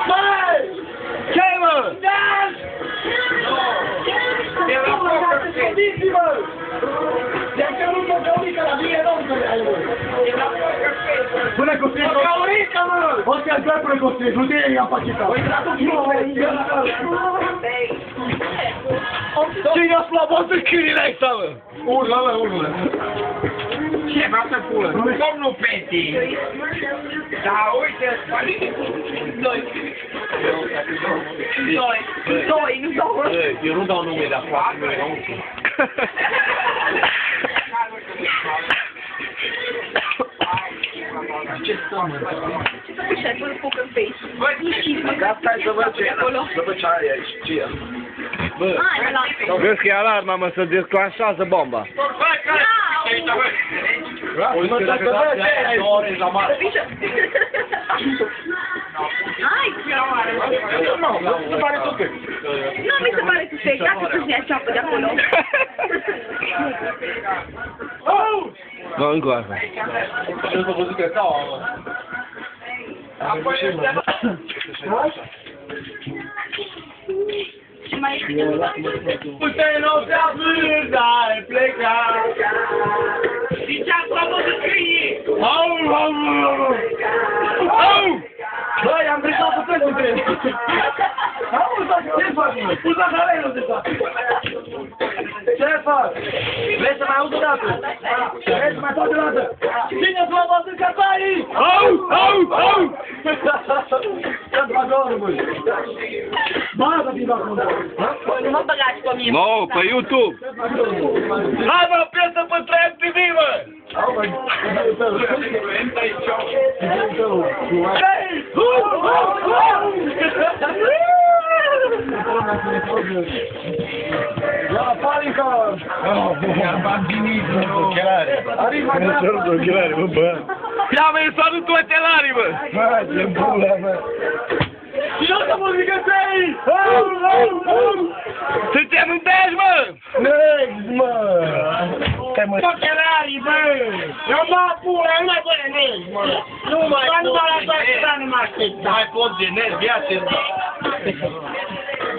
Băi! Ce-i, mă? Era poker face. Mă! De-a cerut o gaurică la mine, nu să le ai, mă! Era poker face. Până cu strict, O gaurică, mă! o să ia până cu strict, nu te iei apacitat. Păi, traduc și eu, Cine a slavat de câinile ăsta, mă? Urlă, mă, urlă. Ce vreau să pun? Domnul Peti. Da, uite, doi. Doi, nu două. Eu nu dau nume de afară, nu era unul. Ce stăm? Ce să pui șeful poker face? Băi, Nu știi, mă, gata, hai să văd ce acolo. să văd ce are aici. Ce e? Bă, Hai, mă, lasă. vezi că e alarma, mă, să declanșează bomba. Băi, care? Uite, dacă dați de aia 2 ore la mare. Hai! Nu, se pare tot. Nu mi se pare suspect, dacă să-ți ia ceapă de acolo. Nu, încă o dată. Și eu s-a văzut că stau, mă. Apoi ăștia... Și mai e câte una? Uite, noaptea blândă ai plecat. Și ce-a făcut de câinii? Au, au, au! Au! Băi, am greșit cu toți între ei. Auzi, ce faci, mă? Pus la halerul de fapt. Ce faci? Vrei să mai auzi o dată? Vrei să mai faci o dată? Cine s-a văzut că tai? Au, au, au! Ce-ți faci, oră, băi? Bagă-te acum. Nu mă băgați pe mine. No, pe YouTube. Hai, mă, piesă pe Trend TV, mă! Au, băi. Hei! Ia, panică! Iar bambinii, ochelare. Arriva, Nu ochelari, mă, bă. Ia, mă, salut ochelarii, mă! Hai, ce bula, mă! Și eu să muzică țării! Suntem în Dej, mă! Next, mă! Stai, mă! Ochelarii, bă! Eu mă pula, nu mai pune Dej, mă! Nu mai pot de Dej! Nu mai pot de Dej, ia-te!